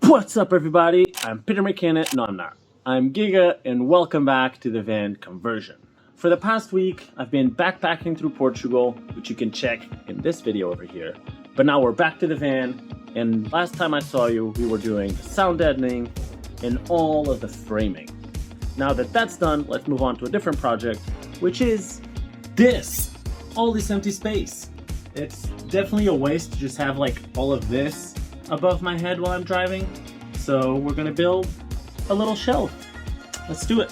What's up, everybody? I'm Peter McKenna. No, I'm not. I'm Giga, and welcome back to the van conversion. For the past week, I've been backpacking through Portugal, which you can check in this video over here. But now we're back to the van, and last time I saw you, we were doing the sound deadening and all of the framing. Now that that's done, let's move on to a different project, which is this. All this empty space. It's definitely a waste to just have like all of this above my head while I'm driving. So we're gonna build a little shelf. Let's do it.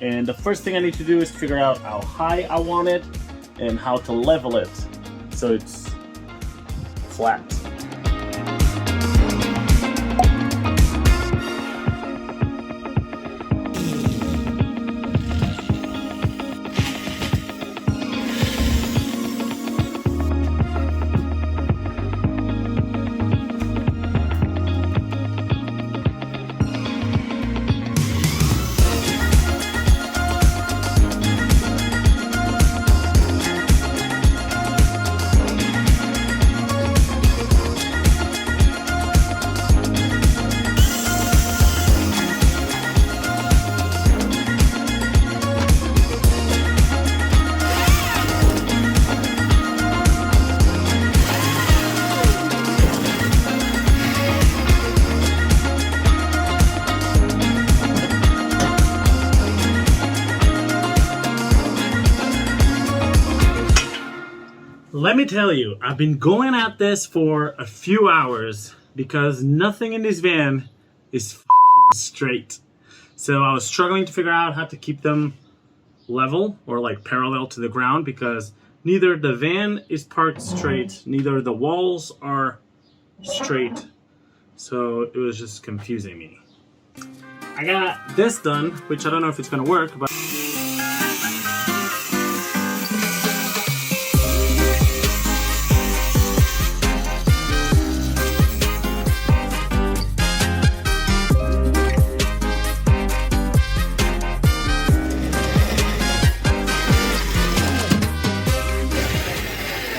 And the first thing I need to do is figure out how high I want it and how to level it so it's flat. Let me tell you, I've been going at this for a few hours because nothing in this van is straight. So I was struggling to figure out how to keep them level or like parallel to the ground because neither the van is parked straight, neither the walls are straight. So it was just confusing me. I got this done, which I don't know if it's gonna work, but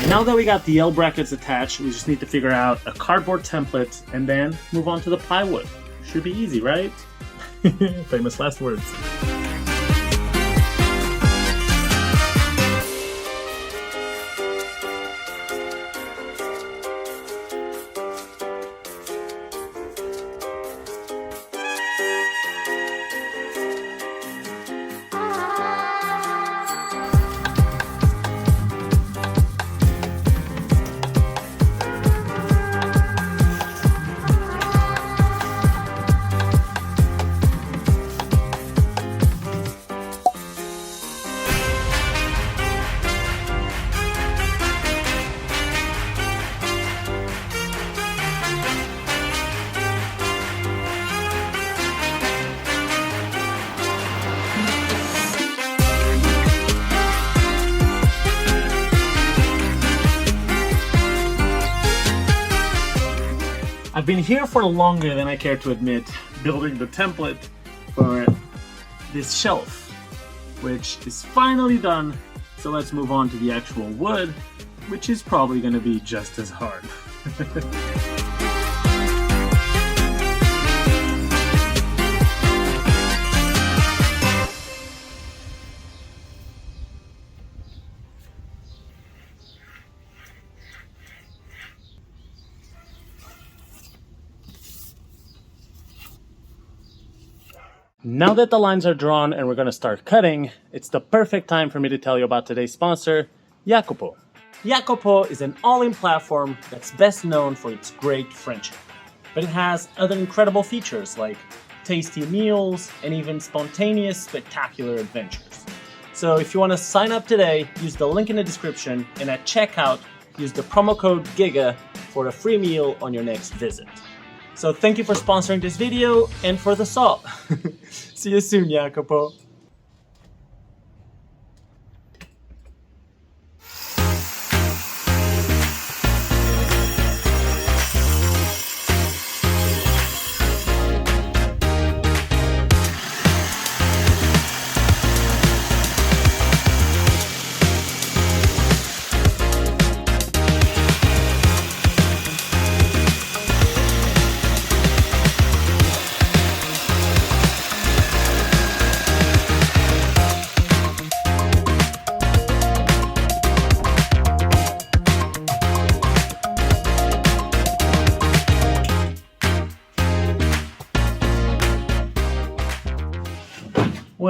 now that we got the L brackets attached, we just need to figure out a cardboard template and then move on to the plywood. Should be easy, right? Famous last words. I've been here for longer than I care to admit, building the template for this shelf, which is finally done. So let's move on to the actual wood, which is probably going to be just as hard. Now that the lines are drawn and we're going to start cutting, it's the perfect time for me to tell you about today's sponsor, Jacopo. Jacopo is an all-in platform that's best known for its great friendship, but it has other incredible features like tasty meals and even spontaneous, spectacular adventures. So if you want to sign up today, use the link in the description, and at checkout, use the promo code GIGA for a free meal on your next visit. So thank you for sponsoring this video and for the salt. See you soon, Jacopo.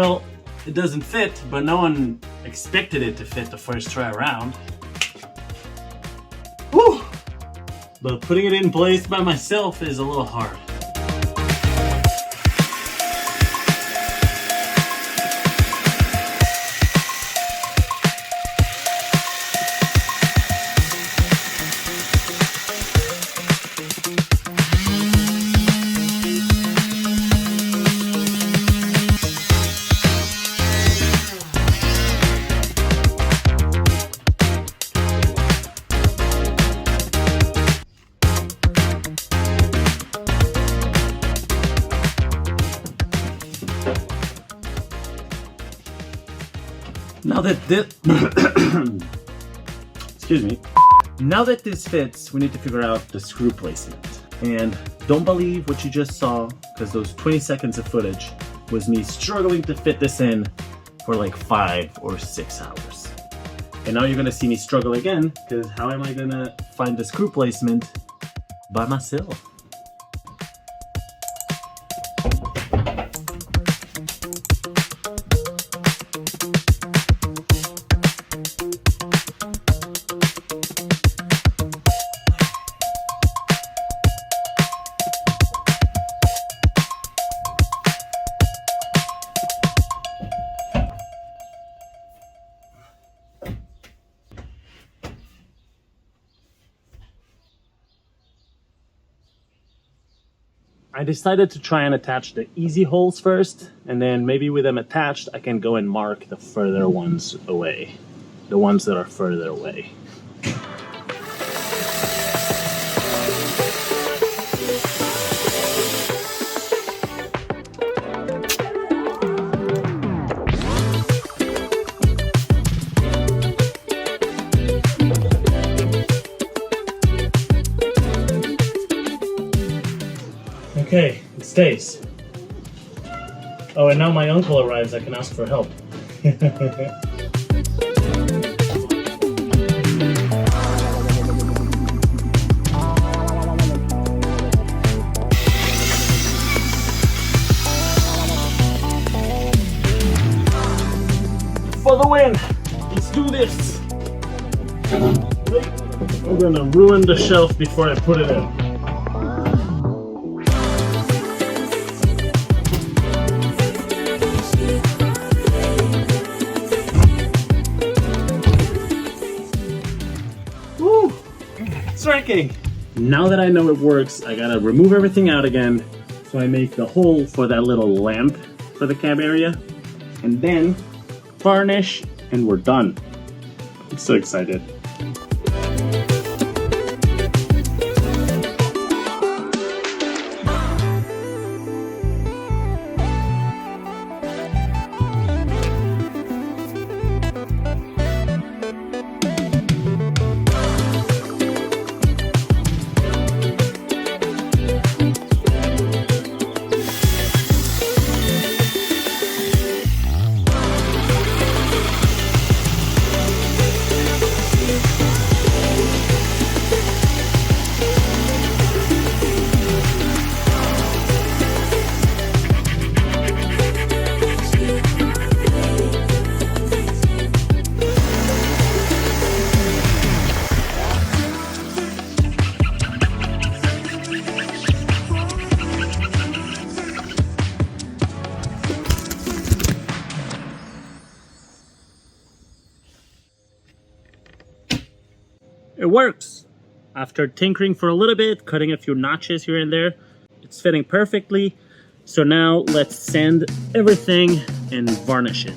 Well, it doesn't fit, but no one expected it to fit the first try around. Whew! But putting it in place by myself is a little hard. Now that this excuse me. Now that this fits, we need to figure out the screw placement. And don't believe what you just saw, because those 20 seconds of footage was me struggling to fit this in for like 5 or 6 hours. And now you're gonna see me struggle again, because how am I gonna find the screw placement by myself? I decided to try and attach the easy holes first, and then maybe with them attached I can go and mark the further ones away. The ones that are further away. Okay, it stays. Oh, and now my uncle arrives, I can ask for help. For the win! Let's do this! I'm gonna ruin the shelf before I put it in. It's working! Now that I know it works, I gotta remove everything out again. So I make the hole for that little lamp for the cab area. And then varnish, and we're done. I'm so excited. It works! After tinkering for a little bit, cutting a few notches here and there, it's fitting perfectly. So now let's sand everything and varnish it.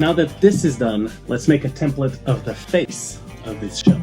Now that this is done, let's make a template of the face of this shelf.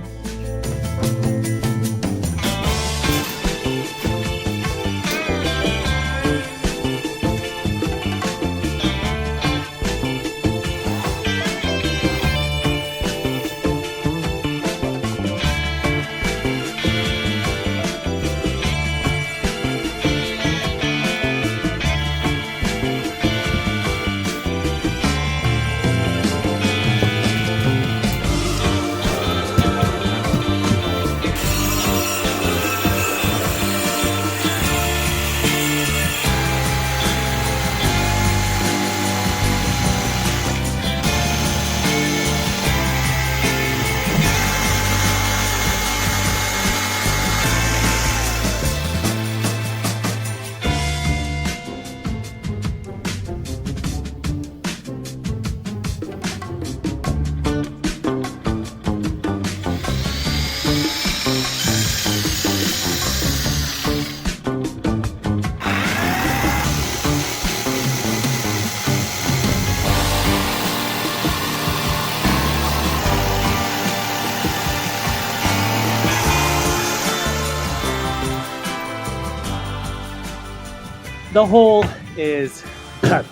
The hole is cut.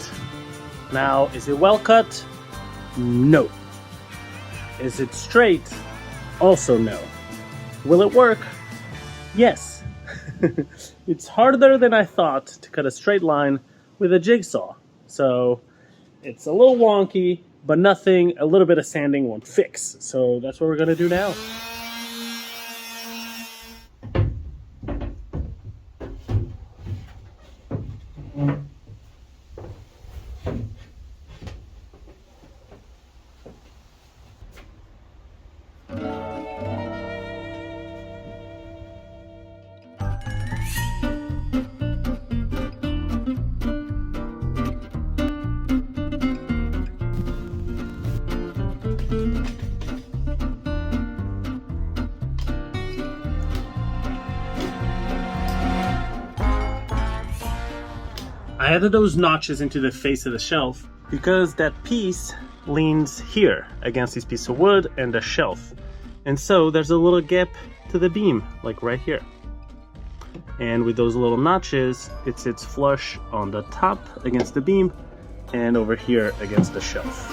Now, is it well cut? No. Is it straight? Also no. Will it work? Yes. It's harder than I thought to cut a straight line with a jigsaw. So it's a little wonky, but nothing a little bit of sanding won't fix. So that's what we're gonna do now. I added those notches into the face of the shelf because that piece leans here against this piece of wood and the shelf. And so there's a little gap to the beam, like right here. And with those little notches, it sits flush on the top against the beam and over here against the shelf.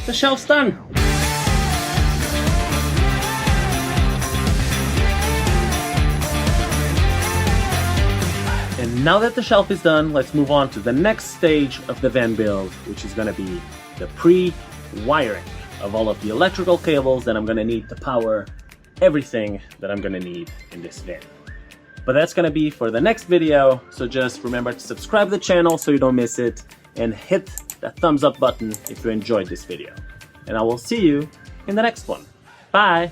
The shelf's done. And now that the shelf is done, let's move on to the next stage of the van build, which is going to be the pre-wiring of all of the electrical cables that I'm going to need to power everything that I'm going to need in this van. But that's going to be for the next video, so just remember to subscribe to the channel so you don't miss it, and hit that thumbs up button if you enjoyed this video. And I will see you in the next one. Bye!